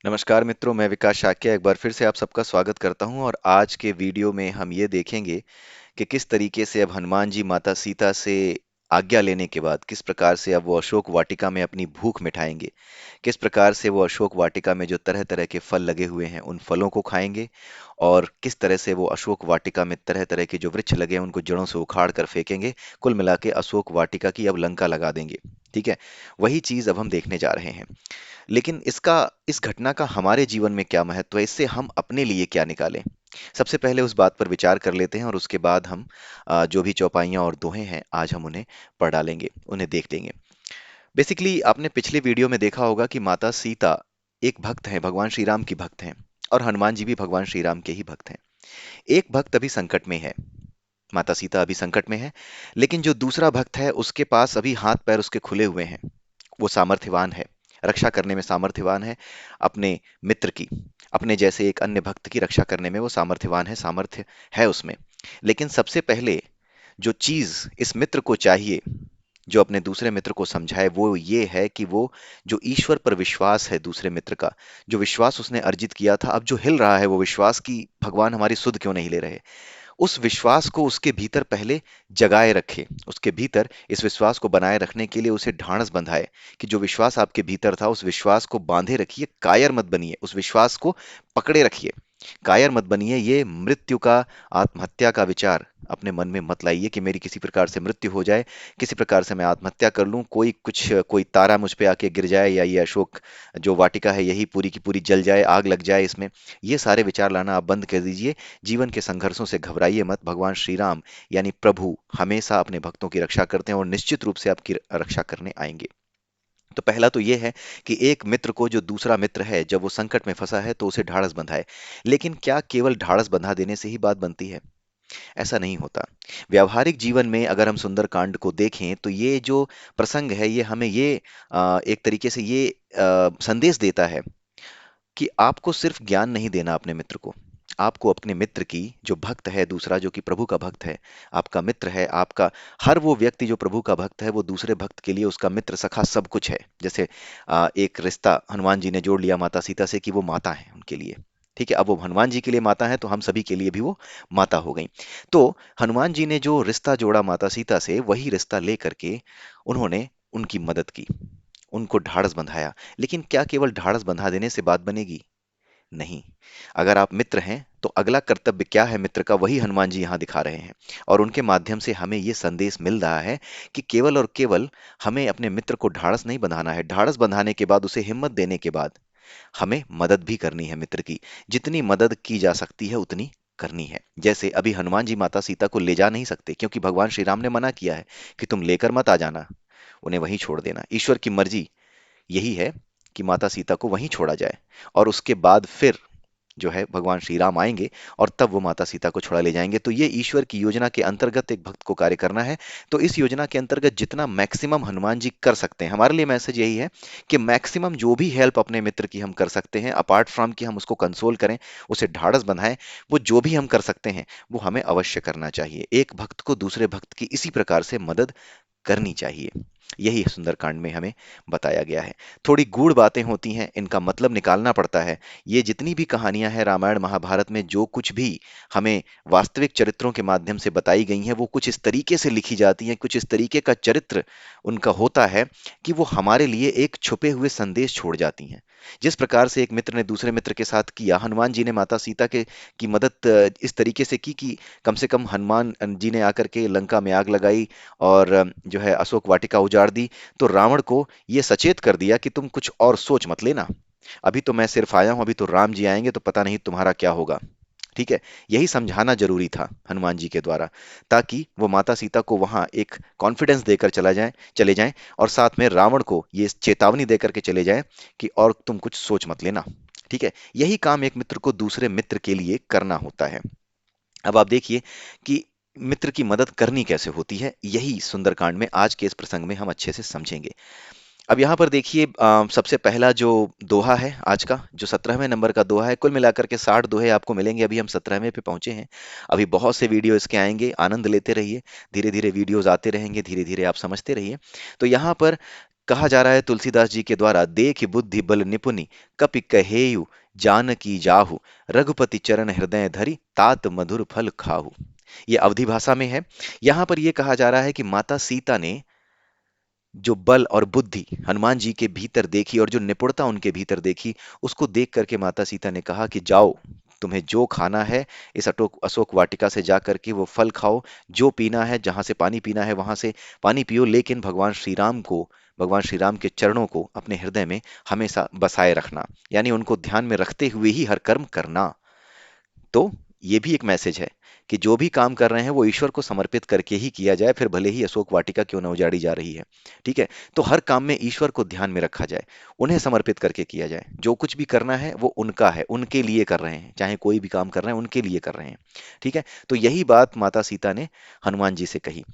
नमस्कार मित्रों, मैं विकास शाक्य एक बार फिर से आप सबका स्वागत करता हूं और आज के वीडियो में हम ये देखेंगे कि किस तरीके से अब हनुमान जी माता सीता से आज्ञा लेने के बाद किस प्रकार से अब वो अशोक वाटिका में अपनी भूख मिटाएंगे। किस प्रकार से वो अशोक वाटिका में जो तरह तरह के फल लगे हुए हैं उन फलों को खाएंगे और किस तरह से वो अशोक वाटिका में तरह तरह के जो वृक्ष लगे हैं उनको जड़ों से उखाड़ कर फेंकेंगे। कुल मिला के अशोक वाटिका की अब लंका लगा देंगे। ठीक है, वही चीज अब हम देखने जा रहे हैं। लेकिन इस घटना का हमारे जीवन में क्या महत्व है, इससे हम अपने लिए क्या निकालें। सबसे पहले उस बात पर विचार कर लेते हैं और उसके बाद हम जो भी चौपाइयाँ और दोहे हैं आज हम उन्हें पढ़ डालेंगे, उन्हें देख लेंगे। बेसिकली आपने पिछले वीडियो में देखा होगा कि माता सीता एक भक्त हैं, भगवान श्री राम की भक्त हैं और हनुमान जी भी भगवान श्री राम के ही भक्त हैं। एक भक्त अभी संकट में है, माता सीता अभी संकट में है, लेकिन जो दूसरा भक्त है उसके पास अभी हाथ पैर उसके खुले हुए हैं। वो सामर्थ्यवान है, रक्षा करने में सामर्थ्यवान है अपने मित्र की, अपने जैसे एक अन्य भक्त की रक्षा करने में वो सामर्थ्यवान है, सामर्थ्य है उसमें। लेकिन सबसे पहले जो चीज इस मित्र को चाहिए, जो अपने दूसरे मित्र को समझाए, वो ये है कि वो जो ईश्वर पर विश्वास है दूसरे मित्र का, जो विश्वास उसने अर्जित किया था, अब जो हिल रहा है वो विश्वास की भगवान हमारी सुध क्यों नहीं ले रहे, उस विश्वास को उसके भीतर पहले जगाए रखे, उसके भीतर इस विश्वास को बनाए रखने के लिए उसे ढांढस बंधाए कि जो विश्वास आपके भीतर था उस विश्वास को बांधे रखिए, कायर मत बनिए, उस विश्वास को पकड़े रखिए, कायर मत बनिए। ये मृत्यु का, आत्महत्या का विचार अपने मन में मत लाइए कि मेरी किसी प्रकार से मृत्यु हो जाए, किसी प्रकार से मैं आत्महत्या कर लूं, कोई तारा मुझ पे आके गिर जाए, या ये अशोक जो वाटिका है यही पूरी की पूरी जल जाए, आग लग जाए इसमें। ये सारे विचार लाना आप बंद कर दीजिए। जीवन के संघर्षों से घबराइए मत। भगवान श्री राम यानी प्रभु हमेशा अपने भक्तों की रक्षा करते हैं और निश्चित रूप से आपकी रक्षा करने आएंगे। तो पहला तो ये है कि एक मित्र को, जो दूसरा मित्र है, जब वो संकट में फंसा है तो उसे ढाढ़स बंधाए। लेकिन क्या केवल ढाढ़स बंधा देने से ही बात बनती है? ऐसा नहीं होता। व्यावहारिक जीवन में अगर हम सुंदर कांड को देखें तो ये जो प्रसंग है ये हमें ये एक तरीके से ये संदेश देता है कि आपको सिर्फ ज्ञान नहीं देना अपने मित्र को, आपको अपने मित्र की, जो भक्त है दूसरा, जो कि प्रभु का भक्त है, आपका मित्र है, आपका हर वो व्यक्ति जो प्रभु का भक्त है वो दूसरे भक्त के लिए उसका मित्र सखा सब कुछ है। जैसे एक रिश्ता हनुमान जी ने जोड़ लिया माता सीता से कि वो माता है उनके लिए। ठीक है, अब वो हनुमान जी के लिए माता है तो हम सभी के लिए भी वो माता हो गई। तो हनुमान जी ने जो रिश्ता जोड़ा माता सीता से, वही रिश्ता लेकर के उन्होंने उनकी मदद की, उनको ढाढ़स बंधाया। लेकिन क्या केवल ढाढ़स बंधा देने से बात बनेगी? नहीं। अगर आप मित्र हैं तो अगला कर्तव्य क्या है मित्र का, वही हनुमान जी यहाँ दिखा रहे हैं। और उनके माध्यम से हमें ये संदेश मिल रहा है कि केवल और केवल हमें अपने मित्र को ढाढ़स नहीं बंधाना है, ढाढ़स बंधाने के बाद, उसे हिम्मत देने के बाद हमें मदद भी करनी है मित्र की। जितनी मदद की जा सकती है उतनी करनी है। जैसे अभी हनुमान जी माता सीता को ले जा नहीं सकते क्योंकि भगवान श्री राम ने मना किया है कि तुम लेकर मत आ जाना, उन्हें वहीं छोड़ देना। ईश्वर की मर्जी यही है कि माता सीता को वहीं छोड़ा जाए और उसके बाद फिर जो है भगवान श्री राम आएंगे और तब वो माता सीता को छुड़ा ले जाएंगे। तो ये ईश्वर की योजना के अंतर्गत एक भक्त को कार्य करना है। तो इस योजना के अंतर्गत जितना मैक्सिमम हनुमान जी कर सकते हैं, हमारे लिए मैसेज यही है कि मैक्सिमम जो भी हेल्प अपने मित्र की हम कर सकते हैं, अपार्ट फ्रॉम कि हम उसको कंसोल करें, उसे ढाढ़स बंधाएं, वो जो भी हम कर सकते हैं वो हमें अवश्य करना चाहिए। एक भक्त को दूसरे भक्त की इसी प्रकार से मदद करनी चाहिए। यही सुंदरकांड में हमें बताया गया है। थोड़ी गूढ़ बातें होती हैं, इनका मतलब निकालना पड़ता है। ये जितनी भी कहानियां हैं रामायण महाभारत में, जो कुछ भी हमें वास्तविक चरित्रों के माध्यम से बताई गई हैं, वो कुछ इस तरीके से लिखी जाती हैं, कुछ इस तरीके का चरित्र उनका होता है कि वो हमारे लिए एक छुपे हुए संदेश छोड़ जाती हैं। जिस प्रकार से एक मित्र ने दूसरे मित्र के साथ किया, हनुमान जी ने माता सीता के की मदद इस तरीके से की कि कम से कम हनुमान जी ने आकर के लंका में आग लगाई और जो है अशोक वाटिका उजाड़ दी। तो रावण को ये सचेत कर दिया कि तुम कुछ और सोच मत लेना, अभी तो मैं सिर्फ आया हूं, अभी तो राम जी आएंगे तो पता नहीं तुम्हारा क्या होगा। ठीक है, यही समझाना जरूरी था हनुमान जी के द्वारा, ताकि वो माता सीता को वहां एक कॉन्फिडेंस देकर चले जाएं और साथ में रावण को ये चेतावनी देकर के चले जाएं कि और तुम कुछ सोच मत लेना। ठीक है, यही काम एक मित्र को दूसरे मित्र के लिए करना होता है। अब आप देखिए कि मित्र की मदद करनी कैसे होती है, यही सुंदरकांड में आज के इस प्रसंग में हम अच्छे से समझेंगे। अब यहाँ पर देखिए, सबसे पहला जो दोहा है आज का, जो 17वें नंबर का दोहा है, कुल मिलाकर के 60 दोहे आपको मिलेंगे, अभी हम 17वें पे पहुंचे हैं। अभी बहुत से वीडियो इसके आएंगे, आनंद लेते रहिए, धीरे धीरे वीडियोज आते रहेंगे, धीरे धीरे आप समझते रहिए। तो यहाँ पर कहा जा रहा है तुलसीदास जी के द्वारा, देख बुद्धि बल निपुनि कपि कहेयु जानकी जाहु, रघुपति चरण हृदय धरि तात मधुर फल खाहु। ये अवधि भाषा में है। यहां पर यह कहा जा रहा है कि माता सीता ने जो बल और बुद्धि हनुमान जी के भीतर देखी और जो निपुणता उनके भीतर देखी, उसको देख करके माता सीता ने कहा कि जाओ, तुम्हें जो खाना है इस अटोक अशोक वाटिका से जा करके वो फल खाओ, जो पीना है, जहां से पानी पीना है वहां से पानी पियो, लेकिन भगवान श्री राम के चरणों को अपने हृदय में हमेशा बसाए रखना, यानी उनको ध्यान में रखते हुए ही हर कर्म करना। तो ये भी एक मैसेज है कि जो भी काम कर रहे हैं वो ईश्वर को समर्पित करके ही किया जाए, फिर भले ही अशोक वाटिका क्यों न उजाड़ी जा रही है। ठीक है, तो हर काम में ईश्वर को ध्यान में रखा जाए, उन्हें समर्पित करके किया जाए। जो कुछ भी करना है वो उनका है, उनके लिए कर रहे हैं, चाहे कोई भी काम कर रहे हैं उनके लिए कर रहे हैं। ठीक है, तो यही बात माता सीता ने हनुमान जी से कही।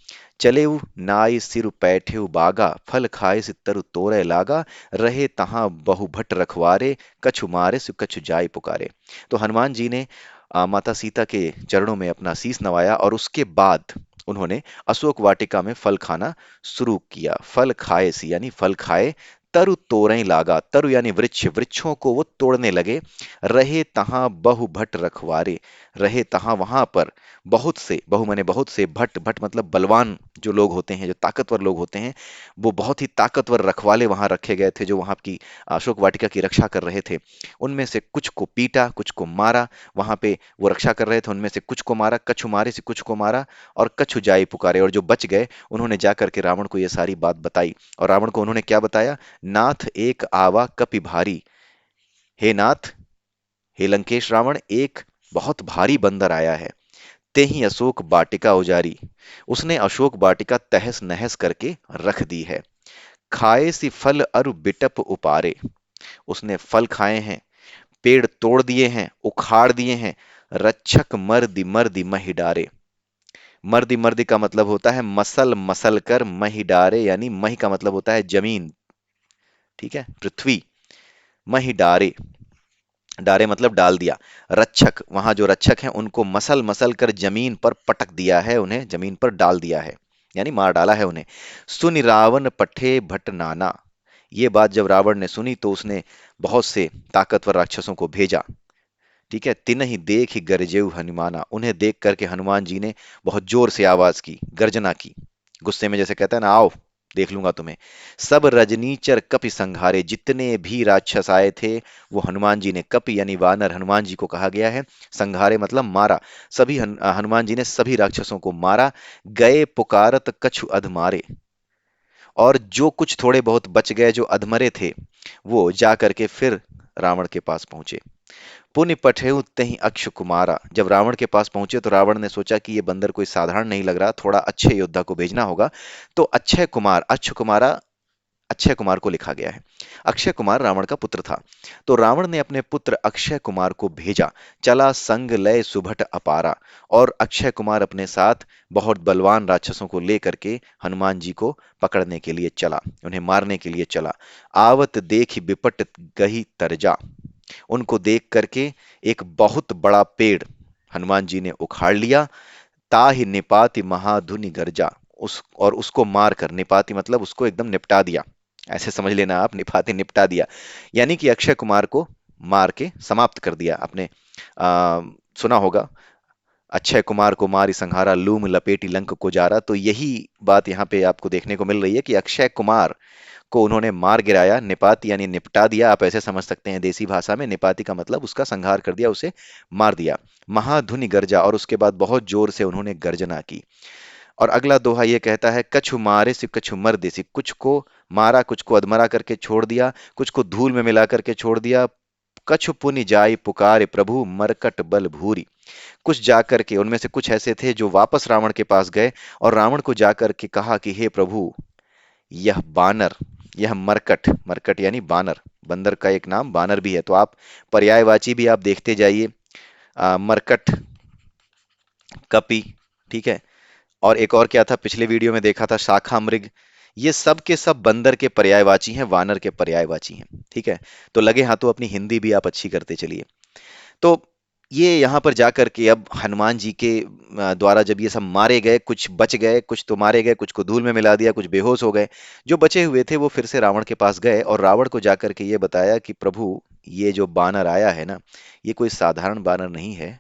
चलेउ नाय सिर पैठेउ बागा, फल खाए से तरु तोरय लागा, रहे तहां बहु भट रखवारे, कछु मारे सु कछु जाय पुकारे। तो हनुमान जी ने माता सीता के चरणों में अपना शीस नवाया और उसके बाद उन्होंने अशोक वाटिका में फल खाना शुरू किया। फल खाए सी यानी फल खाए, तरु तोरई लागा, तरु यानी वृक्ष, वृक्षों को वो तोड़ने लगे। रहे तहां बहु भट रखवारे, रहे तहां वहां पर बहुत से, बहु माने बहुत से, भट, भट मतलब बलवान जो लोग होते हैं, जो ताकतवर लोग होते हैं, वो बहुत ही ताकतवर रखवाले वहां रखे गए थे जो वहां की अशोक वाटिका की रक्षा कर रहे थे। उनमें से कुछ को पीटा, कुछ को मारा, वहां पे वो रक्षा कर रहे थे, उनमें से कुछ को मारा, कछु मारे से कुछ को मारा, और कछु जाई पुकारे, और जो बच गए उन्होंने जा करके रावण को ये सारी बात बताई। और रावण को उन्होंने क्या बताया? नाथ एक आवा कपि भारी, हे नाथ, हे लंकेश रावण, एक बहुत भारी बंदर आया है। ते ही अशोक वाटिका उजारी, उसने अशोक वाटिका तहस नहस करके रख दी है। खाए सी फल अरु बिटप उपारे, उसने फल खाए हैं, पेड़ तोड़ दिए हैं, उखाड़ दिए हैं। रक्षक मर्दी मर्दी महि डारे, मर्दी मर्दी का मतलब होता है मसल मसल कर, महि डारे यानी महि का मतलब होता है जमीन, ठीक है, पृथ्वी। महि डारे, डारे मतलब डाल दिया। रक्षक, वहां जो रक्षक हैं उनको मसल मसल कर जमीन पर पटक दिया है, उन्हें जमीन पर डाल दिया है, यानी मार डाला है उन्हें। सुनि रावण पठे भट नाना, ये बात जब रावण ने सुनी तो उसने बहुत से ताकतवर राक्षसों को भेजा। ठीक है, तिनहि देख ही गरजेउ हनुमाना, उन्हें देख करके हनुमान जी ने बहुत जोर से आवाज की, गर्जना की, गुस्से में जैसे कहता है ना, आओ देख लूंगा तुम्हें। सब रजनीचर कपि संघारे, जितने भी राक्षस आए थे वो हनुमान जी ने, कपि यानी वानर, हनुमान जी को कहा गया है, संघारे मतलब मारा। सभी हनुमान जी ने सभी राक्षसों को मारा। गए पुकारत कछु अधमारे, और जो कुछ थोड़े बहुत बच गए जो अधमरे थे वो जा करके फिर रावण के पास पहुंचे। पुनि पठेउ तहि अक्ष कुमारा, जब रावण के पास पहुंचे तो रावण ने सोचा कि ये बंदर कोई साधारण नहीं लग रहा, थोड़ा अच्छे योद्धा को भेजना होगा। तो अक्षय कुमार, अक्ष कुमारा, अक्षय कुमार को लिखा गया है। अक्षय कुमार रावण का पुत्र था। तो रावण ने अपने पुत्र अक्षय कुमार को भेजा। चला संग लय सुभट अपारा, और अक्षय कुमार अपने साथ बहुत बलवान राक्षसों को लेकर के हनुमान जी को पकड़ने के लिए चला, उन्हें मारने के लिए चला। आवत देख विपट गही तरजा, उनको देख करके एक बहुत बड़ा पेड़ हनुमान जी ने उखाड़ लिया। ताहि निपाति महाधुनि गर्जा, उस और उसको मार कर, निपाति मतलब उसको एकदम निपटा दिया, ऐसे समझ लेना आप, निपाति निपटा दिया, यानी कि अक्षय कुमार को मार के समाप्त कर दिया। आपने सुना होगा, अक्षय कुमार को मारी संहारा, लूम लपेटी लंक को जारा। तो यही बात यहाँ पे आपको देखने को मिल रही है कि अक्षय कुमार को उन्होंने मार गिराया, निपात यानी निपटा दिया, आप ऐसे समझ सकते हैं देसी भाषा में, निपाति का मतलब उसका संहार कर दिया, उसे मार दिया। महाधुनि गर्जा, और उसके बाद बहुत जोर से उन्होंने गर्जना की। और अगला दोहा ये कहता है, कछु मारे से कछु मर देसी, कुछ को मारा, कुछ को अधमरा करके छोड़ दिया, कुछ को धूल में मिला करके छोड़ दिया। कछु पुनि जाय पुकारे प्रभु, मरकट बल भूरी, कुछ जाकर के उनमें से कुछ ऐसे थे जो वापस रावण के पास गए और रावण को जाकर के कहा कि हे प्रभु, यह बानर, यह मरकट, मरकट यानी बानर, बंदर का एक नाम बानर भी है, तो आप पर्यायवाची भी आप देखते जाइए। मरकट, कपि, ठीक है, और एक और क्या था, पिछले वीडियो में देखा था, शाखा मृग। ये सब के सब बंदर के पर्यायवाची हैं, वानर के पर्यायवाची हैं। ठीक है, तो लगे हाथों अपनी हिंदी भी आप अच्छी करते चलिए। तो ये यहाँ पर जाकर के अब हनुमान जी के द्वारा जब ये सब मारे गए, कुछ बच गए, कुछ तो मारे गए, कुछ को धूल में मिला दिया, कुछ बेहोश हो गए। जो बचे हुए थे वो फिर से रावण के पास गए और रावण को जाकर के ये बताया कि प्रभु, ये जो बानर आया है ना, ये कोई साधारण बानर नहीं है,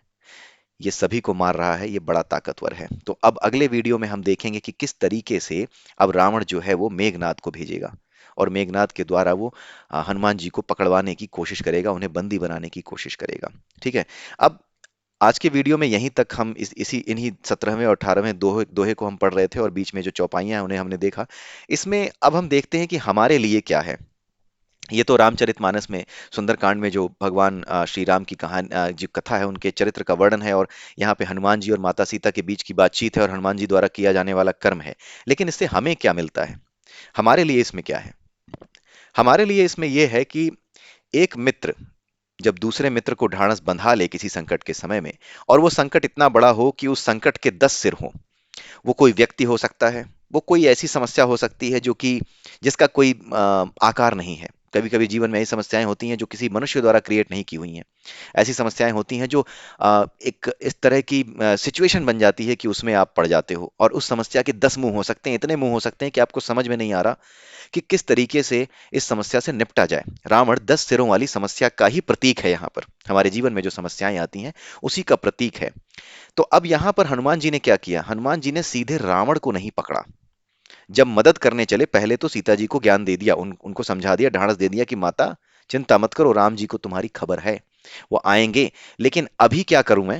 ये सभी को मार रहा है, ये बड़ा ताकतवर है। तो अब अगले वीडियो में हम देखेंगे कि किस तरीके से अब रावण जो है वो मेघनाद को भेजेगा और मेघनाद के द्वारा वो हनुमान जी को पकड़वाने की कोशिश करेगा, उन्हें बंदी बनाने की कोशिश करेगा। ठीक है। अब आज के वीडियो में यहीं तक हम इसी इन्हीं 17वें और 18वें दोहे दोहे को हम पढ़ रहे थे और बीच में जो चौपाइयां हैं उन्हें हमने देखा। इसमें अब हम देखते हैं कि हमारे लिए क्या है। ये तो रामचरितमानस में, सुंदरकांड में जो भगवान श्री राम की कहानी, जो कथा है, उनके चरित्र का वर्णन है, और यहाँ पे हनुमान जी और माता सीता के बीच की बातचीत है और हनुमान जी द्वारा किया जाने वाला कर्म है। लेकिन इससे हमें क्या मिलता है? हमारे लिए इसमें क्या है? हमारे लिए इसमें यह है कि एक मित्र जब दूसरे मित्र को ढांढस बंधा ले किसी संकट के समय में, और वो संकट इतना बड़ा हो कि उस संकट के 10 सिर हों। वो कोई व्यक्ति हो सकता है, वो कोई ऐसी समस्या हो सकती है जो कि जिसका कोई आकार नहीं है। कभी कभी जीवन में ऐसी समस्याएं होती हैं जो किसी मनुष्य द्वारा क्रिएट नहीं की हुई हैं। ऐसी समस्याएं होती हैं जो एक इस तरह की सिचुएशन बन जाती है कि उसमें आप पड़ जाते हो, और उस समस्या के 10 मुंह हो सकते हैं, इतने मुंह हो सकते हैं कि आपको समझ में नहीं आ रहा कि किस तरीके से इस समस्या से निपटा जाए। रावण 10 सिरों वाली समस्या का ही प्रतीक है। यहाँ पर हमारे जीवन में जो समस्याएं आती हैं उसी का प्रतीक है। तो अब यहां पर हनुमान जी ने क्या किया? हनुमान जी ने सीधे रावण को नहीं पकड़ा। जब मदद करने चले, पहले तो सीता जी को ज्ञान दे दिया, उनको समझा दिया, ढांढस दे दिया कि माता चिंता मत करो, राम जी को तुम्हारी खबर है, वो आएंगे। लेकिन अभी क्या करूं मैं?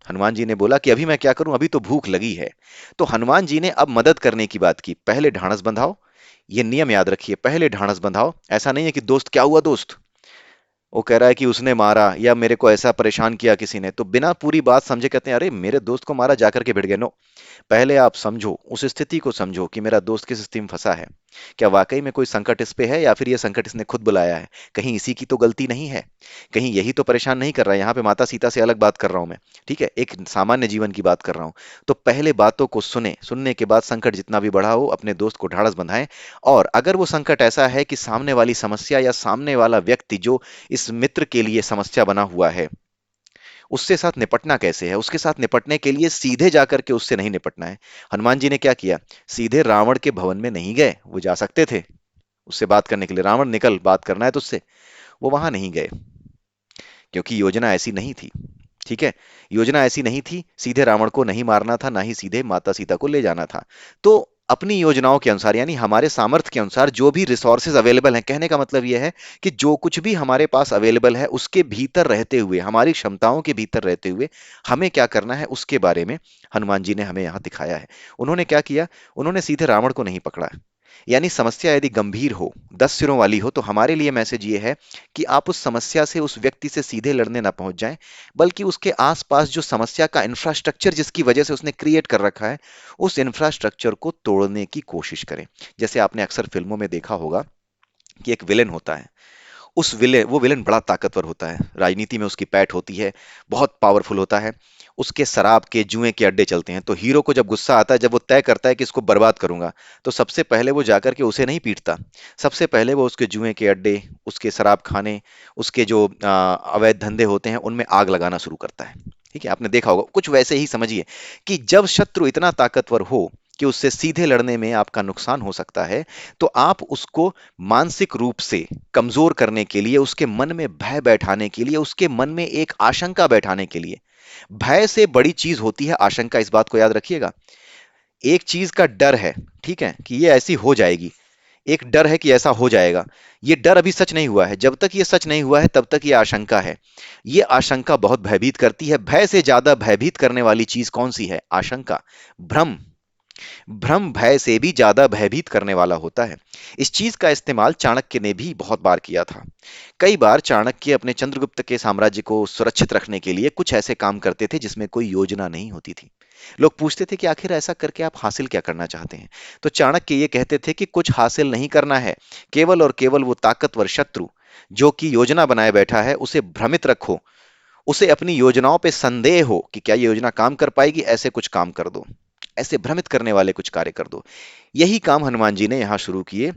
हनुमान जी ने बोला कि अभी मैं क्या करूं, अभी तो भूख लगी है। तो हनुमान जी ने अब मदद करने की बात की, पहले ढांढस बंधाओ। ये नियम याद रखिए, पहले ढांढस बंधाओ। ऐसा नहीं है कि दोस्त क्या हुआ दोस्त, वो कह रहा है कि उसने मारा या मेरे को ऐसा परेशान किया किसी ने, तो बिना पूरी बात समझे कहते हैं अरे मेरे दोस्त को मारा, जाकर के भिड़ गए। नो, पहले आप समझो, उस स्थिति को समझो कि मेरा दोस्त किस स्थिति में फंसा है। क्या वाकई में कोई संकट इस पे है, या फिर ये संकट इसने खुद बुलाया है? कहीं इसी की तो गलती नहीं है? कहीं यही तो परेशान नहीं कर रहा है? यहाँ पे माता सीता से अलग बात कर रहा हूं मैं, ठीक है, एक सामान्य जीवन की बात कर रहा हूं। तो पहले बातों को सुने, सुनने के बाद संकट जितना भी बड़ा हो अपने दोस्त को ढाढ़स बंधाएं। और अगर वो संकट ऐसा है कि सामने वाली समस्या या सामने वाला व्यक्ति जो इस मित्र के लिए समस्या बना हुआ है, उससे साथ निपटना कैसे है, उसके साथ निपटने के लिए सीधे जाकर के उससे नहीं निपटना है। हनुमान जी ने क्या किया? सीधे रावण के भवन में नहीं गए, वो जा सकते थे उससे बात करने के लिए, रावण निकल बात करना है तुझसे, वो वहां नहीं गए, क्योंकि योजना ऐसी नहीं थी। ठीक है, योजना ऐसी नहीं थी, सीधे रावण को नहीं मारना था, ना ही सीधे माता सीता को ले जाना था। तो अपनी योजनाओं के अनुसार, यानी हमारे सामर्थ्य के अनुसार जो भी रिसोर्सेज अवेलेबल हैं, कहने का मतलब यह है कि जो कुछ भी हमारे पास अवेलेबल है उसके भीतर रहते हुए, हमारी क्षमताओं के भीतर रहते हुए हमें क्या करना है उसके बारे में हनुमान जी ने हमें यहाँ दिखाया है। उन्होंने क्या किया? उन्होंने सीधे रावण को नहीं पकड़ा। यानी समस्या यदि गंभीर हो, 10 सिरों वाली हो, तो हमारे लिए मैसेज ये है कि आप उस समस्या से, उस व्यक्ति से सीधे लड़ने ना पहुंच जाएं, बल्कि उसके आसपास जो समस्या का इंफ्रास्ट्रक्चर जिसकी वजह से उसने क्रिएट कर रखा है, उस इंफ्रास्ट्रक्चर को तोड़ने की कोशिश करें। जैसे आपने अक्सर फिल्मों में देखा होगा कि एक विलेन होता है, उस विलेन वो विलेन बड़ा ताकतवर होता है, राजनीति में उसकी पैठ होती है, बहुत पावरफुल होता है। उसके शराब के, जुए के अड्डे चलते हैं, तो हीरो को जब गुस्सा आता है, जब वो तय करता है कि इसको बर्बाद करूंगा, तो सबसे पहले वो जाकर के उसे नहीं पीटता। सबसे पहले वो उसके जुए के अड्डे, उसके शराब खाने, उसके जो अवैध धंधे होते हैं उनमें आग लगाना शुरू करता है। ठीक है, आपने देखा होगा, कुछ वैसे ही समझिए कि जब शत्रु इतना ताकतवर हो कि उससे सीधे लड़ने में आपका नुकसान हो सकता है, तो आप उसको मानसिक रूप से कमजोर करने के लिए, उसके मन में भय बैठाने के लिए, उसके मन में एक आशंका बैठाने के लिए, भय से बड़ी चीज होती है आशंका, इस बात को याद रखिएगा। एक चीज का डर है, ठीक है, कि ये ऐसी हो जाएगी, एक डर है कि ऐसा हो जाएगा, ये डर अभी सच नहीं हुआ है, जब तक ये सच नहीं हुआ है तब तक ये आशंका है। ये आशंका बहुत भयभीत करती है। भय से ज्यादा भयभीत करने वाली चीज कौन सी है? आशंका, भ्रम। भ्रम भय से भी ज्यादा भयभीत करने वाला होता है। इस चीज का इस्तेमाल चाणक्य ने भी बहुत बार किया था। कई बार चाणक्य अपने चंद्रगुप्त के साम्राज्य को सुरक्षित रखने के लिए कुछ ऐसे काम करते थे जिसमें कोई योजना नहीं होती थी। लोग पूछते थे कि आखिर ऐसा करके आप हासिल क्या करना चाहते हैं? तो चाणक्य ये कहते थे कि कुछ हासिल नहीं करना है, केवल और केवल वो ताकतवर शत्रु जो कि योजना बनाए बैठा है उसे भ्रमित रखो, उसे अपनी योजनाओं पे संदेह हो कि क्या ये योजना काम कर पाएगी, ऐसे कुछ काम कर दो, ऐसे भ्रमित करने वाले कुछ कार्य कर दो। यही काम हनुमान जी ने यहां शुरू किए।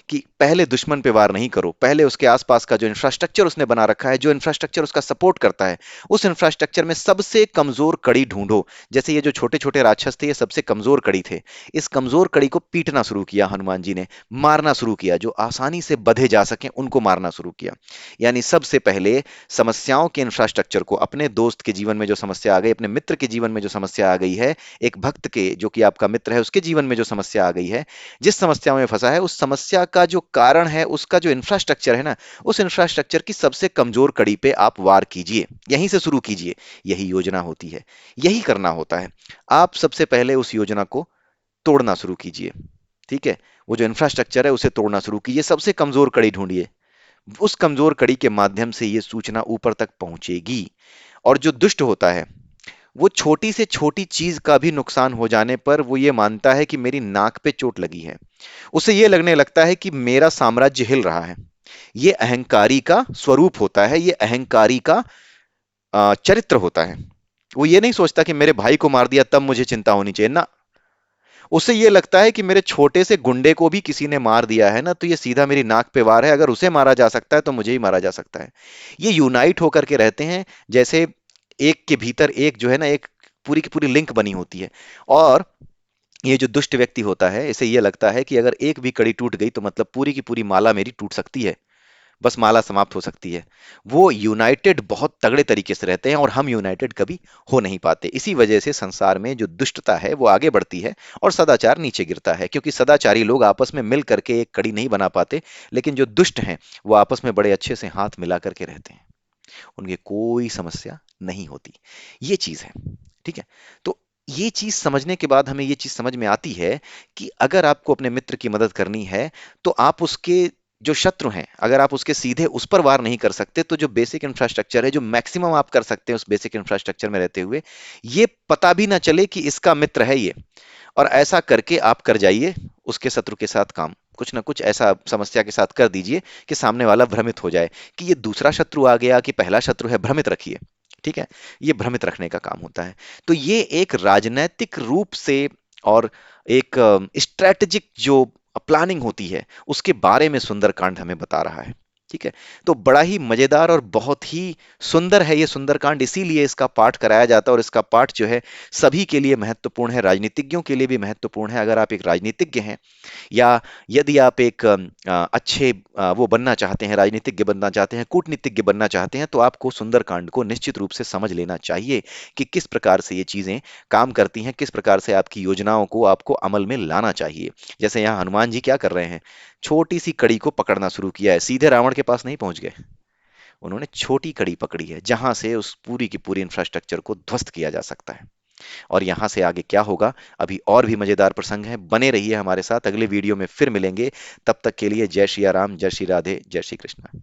कि पहले दुश्मन पे वार नहीं करो, पहले उसके आसपास का जो इंफ्रास्ट्रक्चर उसने बना रखा है, जो इंफ्रास्ट्रक्चर उसका सपोर्ट करता है, उस इंफ्रास्ट्रक्चर में सबसे कमजोर कड़ी ढूंढो। जैसे ये जो छोटे छोटे राक्षस थे, ये सबसे कमजोर कड़ी थे। इस कमजोर कड़ी को पीटना शुरू किया हनुमान जी ने, मारना शुरू किया, जो आसानी से बधे जा सके उनको मारना शुरू किया। यानी सबसे पहले समस्याओं के इंफ्रास्ट्रक्चर को, अपने दोस्त के जीवन में जो समस्या आ गई, अपने मित्र के जीवन में जो समस्या आ गई है, एक भक्त के जो कि आपका मित्र है उसके जीवन में जो समस्या आ गई है, जिस समस्या में फंसा है, उस समस्या का जो कारण है, उसका जो इंफ्रास्ट्रक्चर है ना, उस इंफ्रास्ट्रक्चर की सबसे कमजोर कड़ी पे आप वार कीजिए, यहीं से शुरू कीजिए। यही योजना होती है, यही करना होता है। आप सबसे पहले उस योजना को तोड़ना शुरू कीजिए। ठीक है, वो जो इंफ्रास्ट्रक्चर है उसे तोड़ना शुरू कीजिए, सबसे कमजोर कड़ी ढूंढिए। उस कमजोर कड़ी के माध्यम से ये सूचना ऊपर तक पहुंचेगी। और जो दुष्ट होता है, वो छोटी से छोटी चीज का भी नुकसान हो जाने पर वो ये मानता है कि मेरी नाक पे चोट लगी है। उसे ये लगने लगता है कि मेरा साम्राज्य हिल रहा है। ये अहंकारी का स्वरूप होता है, ये अहंकारी का चरित्र होता है। वो ये नहीं सोचता कि मेरे भाई को मार दिया तब मुझे चिंता होनी चाहिए ना। उसे ये लगता है कि मेरे छोटे से गुंडे को भी किसी ने मार दिया है ना, तो ये सीधा मेरी नाक पे वार है, अगर उसे मारा जा सकता है तो मुझे ही मारा जा सकता है। ये यूनाइट होकर के रहते हैं, जैसे एक के भीतर एक जो है ना, एक पूरी की पूरी लिंक बनी होती है। और ये जो दुष्ट व्यक्ति होता है, इसे ये लगता है कि अगर एक भी कड़ी टूट गई तो मतलब पूरी की पूरी माला मेरी टूट सकती है, बस माला समाप्त हो सकती है। वो यूनाइटेड बहुत तगड़े तरीके से रहते हैं और हम यूनाइटेड कभी हो नहीं पाते। इसी वजह से संसार में जो दुष्टता है वो आगे बढ़ती है और सदाचार नीचे गिरता है, क्योंकि सदाचारी लोग आपस में मिल करके एक कड़ी नहीं बना पाते, लेकिन जो दुष्ट हैं वो आपस में बड़े अच्छे से हाथ मिला करके रहते हैं, उनके कोई समस्या नहीं होती। ये चीज है। ठीक है, तो ये चीज समझने के बाद हमें ये चीज समझ में आती है कि अगर आपको अपने मित्र की मदद करनी है, तो आप उसके जो शत्रु हैं, अगर आप उसके सीधे उस पर वार नहीं कर सकते, तो जो बेसिक इंफ्रास्ट्रक्चर है, जो मैक्सिमम आप कर सकते हैं उस बेसिक इंफ्रास्ट्रक्चर में रहते हुए, ये पता भी ना चले कि इसका मित्र है ये। और ऐसा करके आप कर जाइए उसके शत्रु के साथ काम, कुछ ना कुछ ऐसा समस्या के साथ कर दीजिए कि सामने वाला भ्रमित हो जाए कि ये दूसरा शत्रु आ गया कि पहला शत्रु है, भ्रमित रखिए। ठीक है, ये भ्रमित रखने का काम होता है। तो ये एक राजनैतिक रूप से और एक स्ट्रेटेजिक जो प्लानिंग होती है उसके बारे में सुंदरकांड हमें बता रहा है। ठीक है, तो बड़ा ही मजेदार और बहुत ही सुंदर है ये सुंदरकांड, इसीलिए इसका पाठ कराया जाता है। और इसका पाठ जो है सभी के लिए महत्वपूर्ण है, राजनीतिज्ञों के लिए भी महत्वपूर्ण है। अगर आप एक राजनीतिज्ञ हैं, या यदि आप एक अच्छे वो बनना चाहते हैं, राजनीतिज्ञ बनना चाहते हैं, कूटनीतिज्ञ बनना चाहते हैं, तो आपको सुंदरकांड को निश्चित रूप से समझ लेना चाहिए कि किस प्रकार से ये चीजें काम करती हैं, किस प्रकार से आपकी योजनाओं को आपको अमल में लाना चाहिए। जैसे यहाँ हनुमान जी क्या कर रहे हैं, छोटी सी कड़ी को पकड़ना शुरू किया है, सीधे रावण के पास नहीं पहुंच गए, उन्होंने छोटी कड़ी पकड़ी है जहां से उस पूरी की पूरी इंफ्रास्ट्रक्चर को ध्वस्त किया जा सकता है। और यहां से आगे क्या होगा, अभी और भी मजेदार प्रसंग है, बने रहिए हमारे साथ, अगले वीडियो में फिर मिलेंगे। तब तक के लिए जय श्री राम, जय श्री राधे, जय श्री कृष्ण।